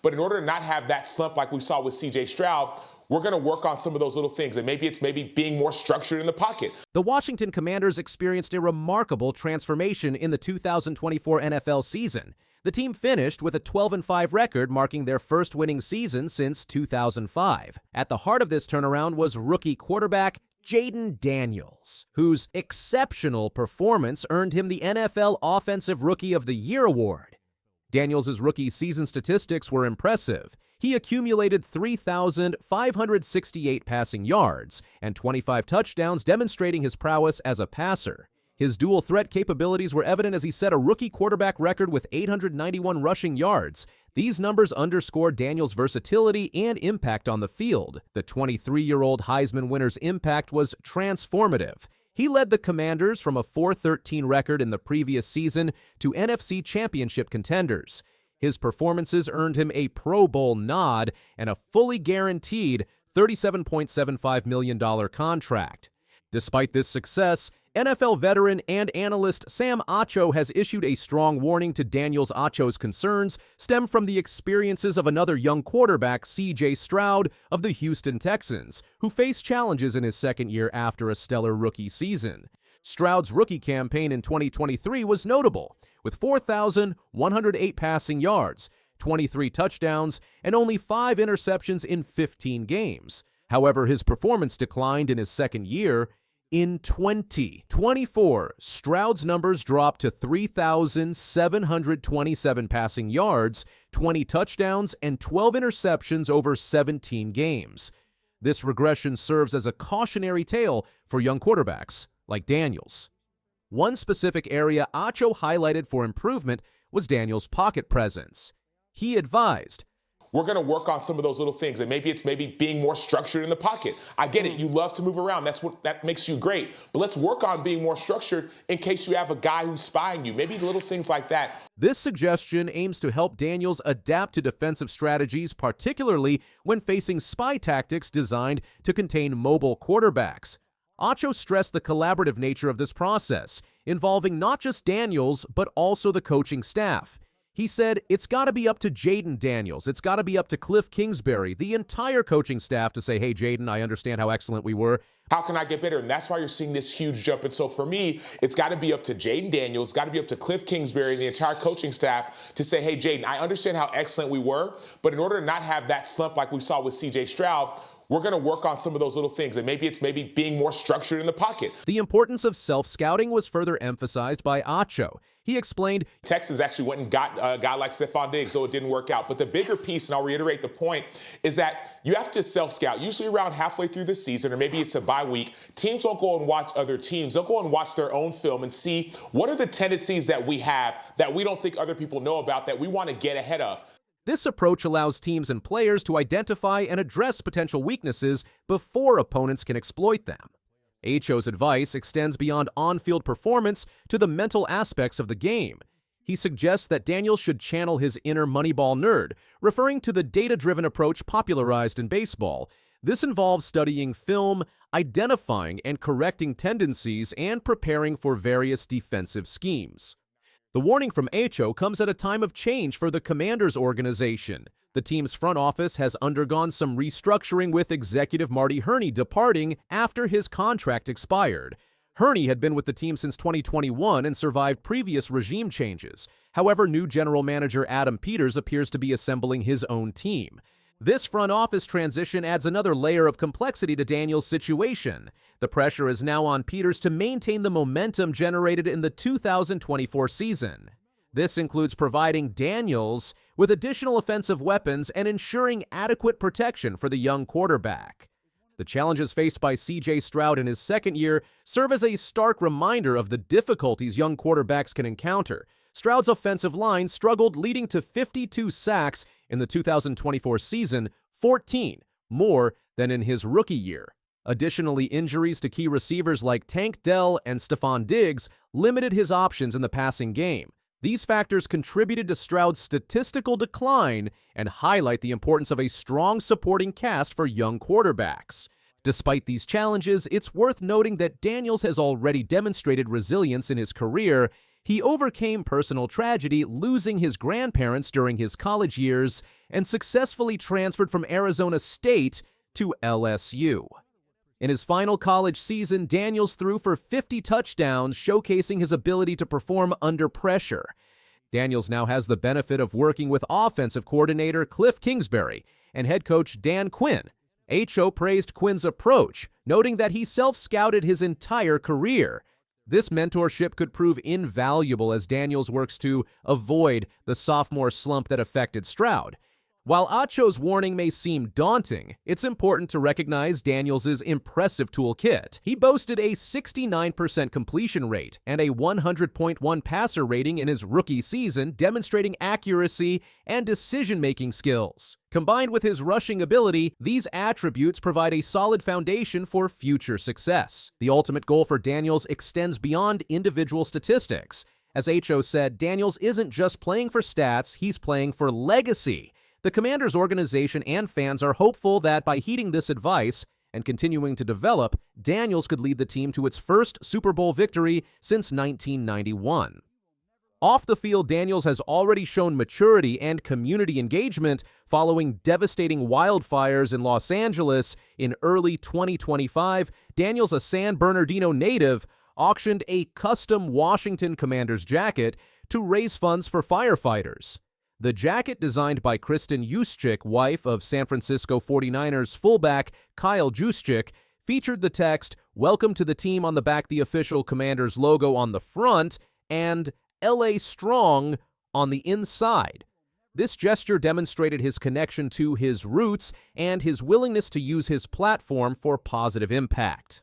But in order to not have that slump like we saw with C.J. Stroud, we're going to work on some of those little things, and maybe it's being more structured in the pocket. The Washington Commanders experienced a remarkable transformation in the 2024 NFL season. The team finished with a 12-5 record, marking their first winning season since 2005. At the heart of this turnaround was rookie quarterback Jayden Daniels, whose exceptional performance earned him the NFL Offensive Rookie of the Year award. Daniels' rookie season statistics were impressive. He accumulated 3,568 passing yards and 25 touchdowns, demonstrating his prowess as a passer. His dual threat capabilities were evident as he set a rookie quarterback record with 891 rushing yards. These numbers underscore Daniels' versatility and impact on the field. The 23-year-old Heisman winner's impact was transformative. He led the Commanders from a 4-13 record in the previous season to NFC Championship contenders. His performances earned him a Pro Bowl nod and a fully guaranteed $37.75 million contract. Despite this success, NFL veteran and analyst Sam Acho has issued a strong warning to Daniels. Acho's concerns stem from the experiences of another young quarterback, C.J. Stroud of the Houston Texans, who faced challenges in his second year after a stellar rookie season. Stroud's rookie campaign in 2023 was notable, with 4,108 passing yards, 23 touchdowns, and only 5 interceptions in 15 games. However, his performance declined in his second year. In 2024, Stroud's numbers dropped to 3,727 passing yards, 20 touchdowns, and 12 interceptions over 17 games. This regression serves as a cautionary tale for young quarterbacks like Daniels. One specific area Acho highlighted for improvement was Daniels' pocket presence. He advised, we're going to work on some of those little things, and maybe it's being more structured in the pocket. I get it. You love to move around. That makes you great. But let's work on being more structured in case you have a guy who's spying you. Maybe little things like that. This suggestion aims to help Daniels adapt to defensive strategies, particularly when facing spy tactics designed to contain mobile quarterbacks. Acho stressed the collaborative nature of this process, involving not just Daniels, but also the coaching staff. He said, it's got to be up to Jayden Daniels. It's got to be up to Cliff Kingsbury, the entire coaching staff, to say, hey, Jayden, I understand how excellent we were. How can I get better? And that's why you're seeing this huge jump. And so for me, it's got to be up to Jayden Daniels. It's got to be up to Cliff Kingsbury and the entire coaching staff to say, hey, Jayden, I understand how excellent we were, but in order to not have that slump like we saw with C.J. Stroud, we're going to work on some of those little things, and maybe it's being more structured in the pocket. The importance of self-scouting was further emphasized by Acho. He explained, Texas actually went and got a guy like Stephon Diggs, though it didn't work out. But the bigger piece, and I'll reiterate the point, is that you have to self-scout. Usually around halfway through the season, or maybe it's a bye week, teams won't go and watch other teams. They'll go and watch their own film and see what are the tendencies that we have that we don't think other people know about that we want to get ahead of. This approach allows teams and players to identify and address potential weaknesses before opponents can exploit them. Acho's advice extends beyond on-field performance to the mental aspects of the game. He suggests that Daniels should channel his inner Moneyball nerd, referring to the data-driven approach popularized in baseball. This involves studying film, identifying and correcting tendencies, and preparing for various defensive schemes. The warning from Acho comes at a time of change for the Commanders organization. The team's front office has undergone some restructuring, with executive Marty Hurney departing after his contract expired. Hurney had been with the team since 2021 and survived previous regime changes. However, new general manager Adam Peters appears to be assembling his own team. This front office transition adds another layer of complexity to Daniels' situation. The pressure is now on Peters to maintain the momentum generated in the 2024 season. This includes providing Daniels with additional offensive weapons and ensuring adequate protection for the young quarterback. The challenges faced by C.J. Stroud in his second year serve as a stark reminder of the difficulties young quarterbacks can encounter. Stroud's offensive line struggled, leading to 52 sacks in the 2024 season, 14 more than in his rookie year. Additionally, injuries to key receivers like Tank Dell and Stephon Diggs limited his options in the passing game. These factors contributed to Stroud's statistical decline and highlight the importance of a strong supporting cast for young quarterbacks. Despite these challenges, it's worth noting that Daniels has already demonstrated resilience in his career. He overcame personal tragedy, losing his grandparents during his college years, and successfully transferred from Arizona State to LSU. In his final college season, Daniels threw for 50 touchdowns, showcasing his ability to perform under pressure. Daniels now has the benefit of working with offensive coordinator Cliff Kingsbury and head coach Dan Quinn. Acho praised Quinn's approach, noting that he self-scouted his entire career. This mentorship could prove invaluable as Daniels works to avoid the sophomore slump that affected Stroud. While Acho's warning may seem daunting, it's important to recognize Daniels' impressive toolkit. He boasted a 69% completion rate and a 100.1 passer rating in his rookie season, demonstrating accuracy and decision-making skills. Combined with his rushing ability, these attributes provide a solid foundation for future success. The ultimate goal for Daniels extends beyond individual statistics. As Acho said, Daniels isn't just playing for stats, he's playing for legacy. The Commanders organization and fans are hopeful that by heeding this advice and continuing to develop, Daniels could lead the team to its first Super Bowl victory since 1991. Off the field, Daniels has already shown maturity and community engagement following devastating wildfires in Los Angeles in early 2025. Daniels, a San Bernardino native, auctioned a custom Washington Commanders jacket to raise funds for firefighters. The jacket, designed by Kristen Juszczyk, wife of San Francisco 49ers fullback Kyle Juszczyk, featured the text, "Welcome to the team" on the back, the official Commanders logo on the front, and "LA Strong" on the inside. This gesture demonstrated his connection to his roots and his willingness to use his platform for positive impact.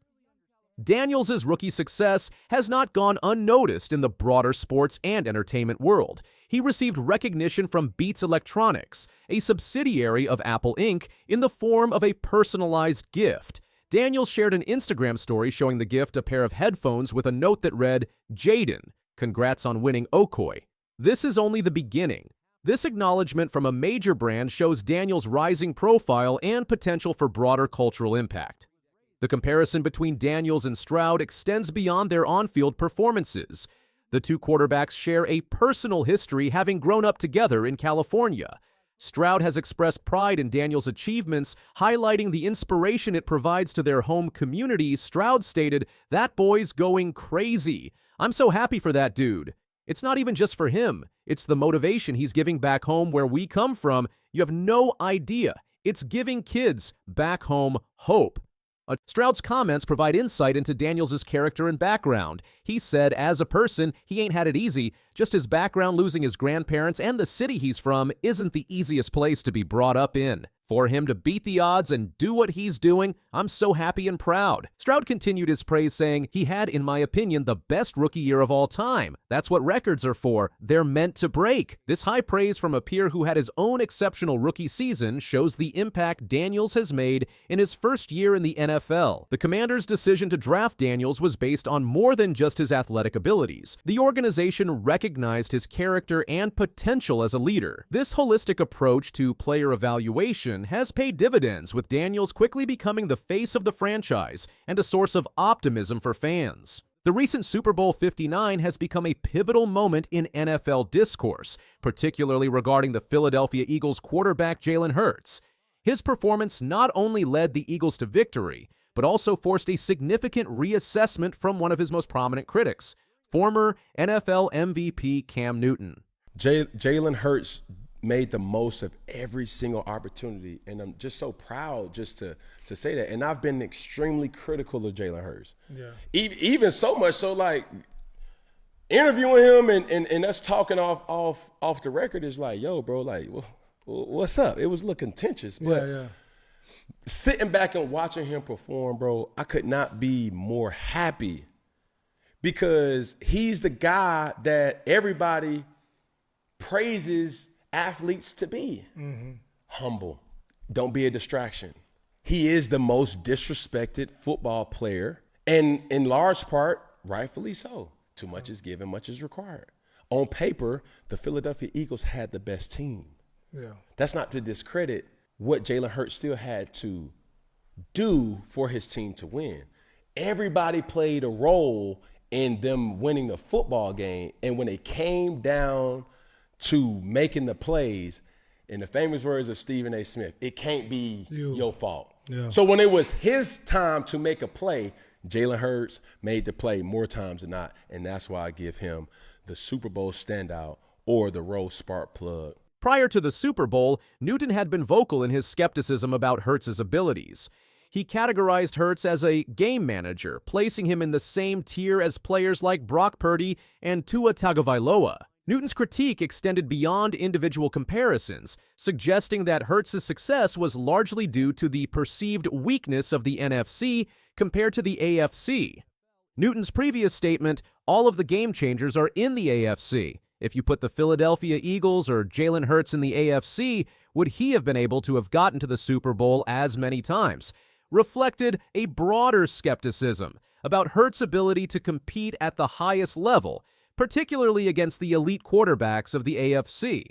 Daniels' rookie success has not gone unnoticed in the broader sports and entertainment world. He received recognition from Beats Electronics, a subsidiary of Apple Inc., in the form of a personalized gift. Daniels shared an Instagram story showing the gift a pair of headphones with a note that read, "Jayden, congrats on winning Okoi. This is only the beginning." This acknowledgement from a major brand shows Daniels' rising profile and potential for broader cultural impact. The comparison between Daniels and Stroud extends beyond their on-field performances. The two quarterbacks share a personal history, having grown up together in California. Stroud has expressed pride in Daniels' achievements, highlighting the inspiration it provides to their home community. Stroud stated, "That boy's going crazy. I'm so happy for that dude. It's not even just for him. It's the motivation he's giving back home where we come from. You have no idea. It's giving kids back home hope." Stroud's comments provide insight into Daniels' character and background. He said, as a person, he ain't had it easy. Just his background, losing his grandparents, and the city he's from isn't the easiest place to be brought up in. For him to beat the odds and do what he's doing, I'm so happy and proud. Stroud continued his praise, saying, "He had, in my opinion, the best rookie year of all time. That's what records are for. They're meant to break." This high praise from a peer who had his own exceptional rookie season shows the impact Daniels has made in his first year in the NFL. The Commanders' decision to draft Daniels was based on more than just his athletic abilities. The organization recognized his character and potential as a leader. This holistic approach to player evaluation has paid dividends, with Daniels quickly becoming the face of the franchise and a source of optimism for fans. The recent Super Bowl 59 has become a pivotal moment in NFL discourse, particularly regarding the Philadelphia Eagles quarterback Jalen Hurts. His performance not only led the Eagles to victory, but also forced a significant reassessment from one of his most prominent critics, former NFL MVP Cam Newton. Jalen Hurts made the most of every single opportunity, and I'm just so proud just to say that. And I've been extremely critical of Jalen Hurts. Yeah. Even so much so, like, interviewing him and us talking off the record is like, yo, bro, like, what's up? It was a little contentious, but sitting back and watching him perform, bro, I could not be more happy, because he's the guy that everybody praises athletes to be. Humble, don't be a distraction. He is the most disrespected football player, and in large part, rightfully so. Too much is given, much is required. On paper, the Philadelphia Eagles had the best team. That's not to discredit what Jalen Hurts still had to do for his team to win. Everybody played a role in them winning the football game. And when it came down to making the plays, in the famous words of Stephen A. Smith, it can't be your fault. Yeah. So when it was his time to make a play, Jalen Hurts made the play more times than not, and that's why I give him the Super Bowl standout or the Rose spark plug. Prior to the Super Bowl, Newton had been vocal in his skepticism about Hurts' abilities. He categorized Hurts as a game manager, placing him in the same tier as players like Brock Purdy and Tua Tagovailoa. Newton's critique extended beyond individual comparisons, suggesting that Hurts' success was largely due to the perceived weakness of the NFC compared to the AFC. Newton's previous statement, all of the game changers are in the AFC. If you put the Philadelphia Eagles or Jalen Hurts in the AFC, would he have been able to have gotten to the Super Bowl as many times? Reflected a broader skepticism about Hurts' ability to compete at the highest level, particularly against the elite quarterbacks of the AFC.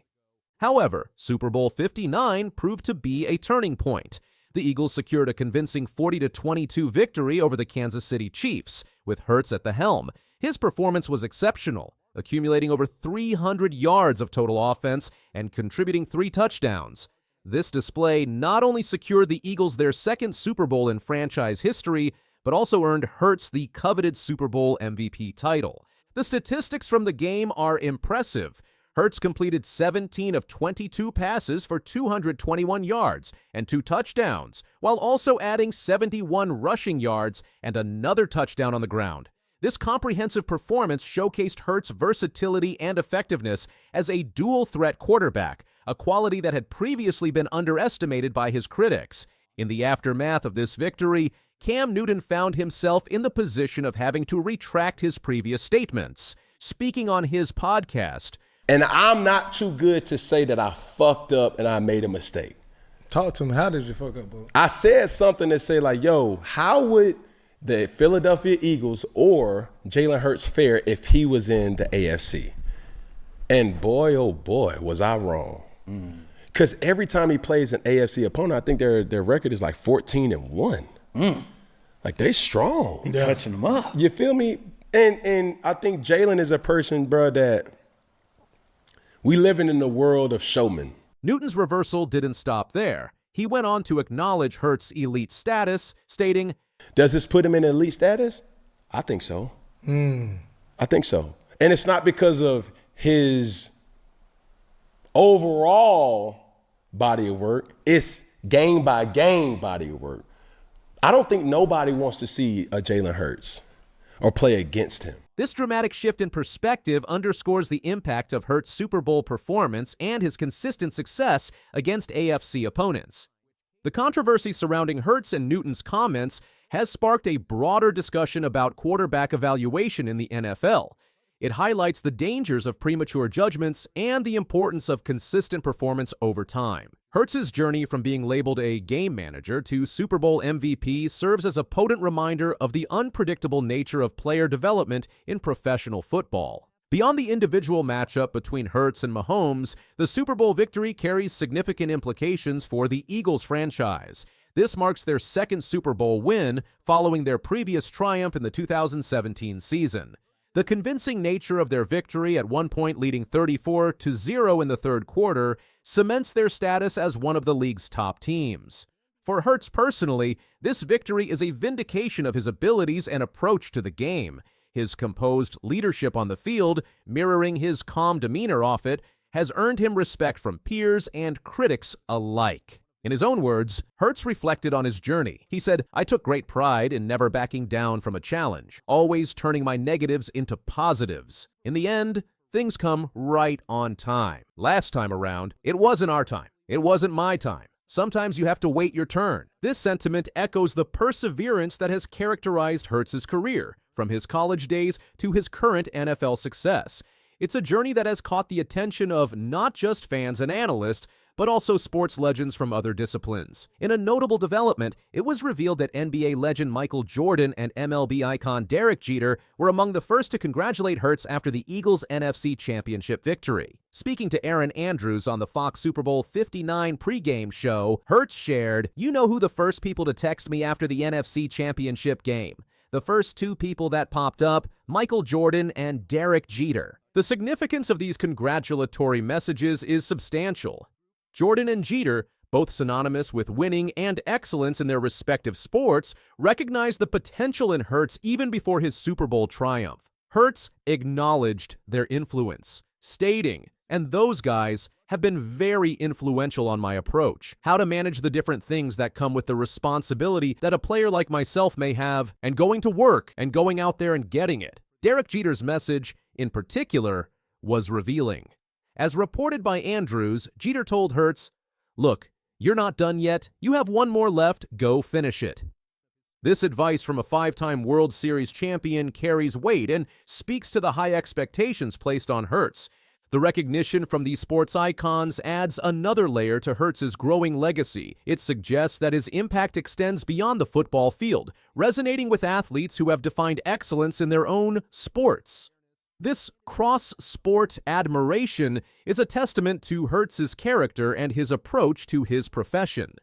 However, Super Bowl 59 proved to be a turning point. The Eagles secured a convincing 40-22 victory over the Kansas City Chiefs, with Hurts at the helm. His performance was exceptional, accumulating over 300 yards of total offense and contributing 3 touchdowns. This display not only secured the Eagles their second Super Bowl in franchise history, but also earned Hurts the coveted Super Bowl MVP title. The statistics from the game are impressive. Hurts completed 17 of 22 passes for 221 yards and 2 touchdowns, while also adding 71 rushing yards and another touchdown on the ground. This comprehensive performance showcased Hurts' versatility and effectiveness as a dual-threat quarterback, a quality that had previously been underestimated by his critics. In the aftermath of this victory, Cam Newton found himself in the position of having to retract his previous statements. Speaking on his podcast, and I'm not too good to say that I fucked up and I made a mistake. Talk to me. How did you fuck up, bro? I said something that say like, yo, how would the Philadelphia Eagles or Jalen Hurts fare if he was in the AFC? And boy, oh boy, was I wrong. Because every time he plays an AFC opponent, I think their record is like 14-1. Like, they strong. He touching them up. You feel me? And I think Jalen is a person, bro, that we living in the world of showmen. Newton's reversal didn't stop there. He went on to acknowledge Hurts' elite status, stating, does this put him in elite status? I think so. I think so. And it's not because of his overall body of work. It's game by game body of work. I don't think nobody wants to see a Jalen Hurts or play against him. This dramatic shift in perspective underscores the impact of Hurts' Super Bowl performance and his consistent success against AFC opponents. The controversy surrounding Hurts and Newton's comments has sparked a broader discussion about quarterback evaluation in the NFL. It highlights the dangers of premature judgments and the importance of consistent performance over time. Hurts' journey from being labeled a game manager to Super Bowl MVP serves as a potent reminder of the unpredictable nature of player development in professional football. Beyond the individual matchup between Hurts and Mahomes, the Super Bowl victory carries significant implications for the Eagles franchise. This marks their second Super Bowl win following their previous triumph in the 2017 season. The convincing nature of their victory, at one point leading 34-0 in the third quarter, cements their status as one of the league's top teams. For Hurts personally, this victory is a vindication of his abilities and approach to the game. His composed leadership on the field, mirroring his calm demeanor off it, has earned him respect from peers and critics alike. In his own words, Hurts reflected on his journey. He said, "I took great pride in never backing down from a challenge, always turning my negatives into positives. In the end, things come right on time. Last time around, it wasn't our time. It wasn't my time. Sometimes you have to wait your turn." This sentiment echoes the perseverance that has characterized Hurts' career, from his college days to his current NFL success. It's a journey that has caught the attention of not just fans and analysts, but also sports legends from other disciplines. In a notable development, it was revealed that NBA legend Michael Jordan and MLB icon Derek Jeter were among the first to congratulate Hurts after the Eagles' NFC Championship victory. Speaking to Aaron Andrews on the Fox Super Bowl 59 pregame show, Hurts shared, "You know who the first people to text me after the NFC Championship game? The first two people that popped up, Michael Jordan and Derek Jeter. The significance of these congratulatory messages is substantial. Jordan and Jeter, both synonymous with winning and excellence in their respective sports, recognized the potential in Hurts even before his Super Bowl triumph. Hurts acknowledged their influence, stating, "And those guys have been very influential on my approach, how to manage the different things that come with the responsibility that a player like myself may have, and going to work and going out there and getting it." Derek Jeter's message, in particular, was revealing. As reported by Andrews, Jeter told Hurts, "Look, you're not done yet. You have one more left. Go finish it." This advice from a five-time World Series champion carries weight and speaks to the high expectations placed on Hurts. The recognition from these sports icons adds another layer to Hurts's growing legacy. It suggests that his impact extends beyond the football field, resonating with athletes who have defined excellence in their own sports. This cross-sport admiration is a testament to Hurts's character and his approach to his profession.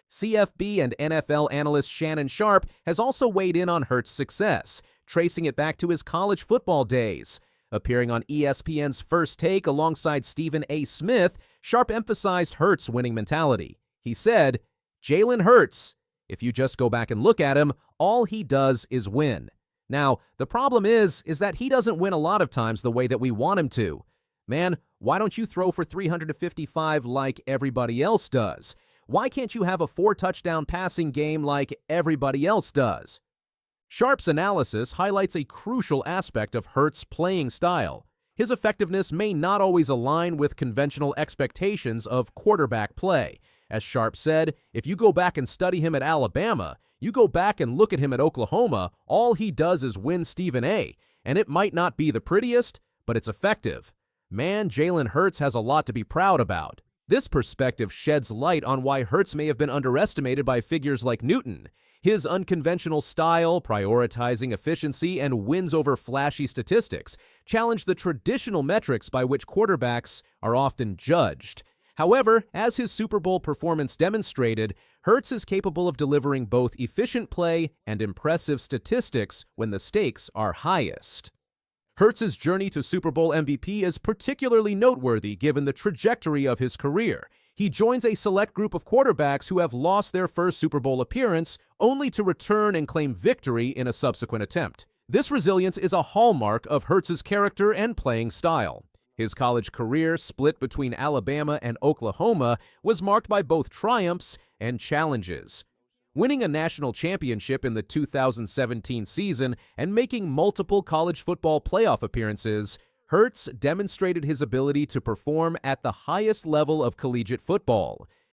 CFB and NFL analyst Shannon Sharpe has also weighed in on Hurts' success, tracing it back to his college football days. Appearing on ESPN's First Take alongside Stephen A. Smith, Sharpe emphasized Hurts' winning mentality. He said, "Jalen Hurts, if you just go back and look at him, all he does is win." Now, the problem is that he doesn't win a lot of times the way that we want him to. Man, why don't you throw for 355 like everybody else does? Why can't you have a 4-touchdown passing game like everybody else does? Sharpe's analysis highlights a crucial aspect of Hurts' playing style. His effectiveness may not always align with conventional expectations of quarterback play. As Sharpe said, if you go back and study him at Alabama, you go back and look at him at Oklahoma, all he does is win Stephen A. And it might not be the prettiest, but it's effective. Man, Jalen Hurts has a lot to be proud about. This perspective sheds light on why Hurts may have been underestimated by figures like Newton. His unconventional style, prioritizing efficiency, and wins over flashy statistics challenge the traditional metrics by which quarterbacks are often judged. However, as his Super Bowl performance demonstrated, Hurts is capable of delivering both efficient play and impressive statistics when the stakes are highest. Hurts' journey to Super Bowl MVP is particularly noteworthy given the trajectory of his career. He joins a select group of quarterbacks who have lost their first Super Bowl appearance only to return and claim victory in a subsequent attempt. This resilience is a hallmark of Hurts' character and playing style. His college career, split between Alabama and Oklahoma, was marked by both triumphs and challenges. Winning a national championship in the 2017 season and making multiple college football playoff appearances, Hurts demonstrated his ability to perform at the highest level of collegiate football.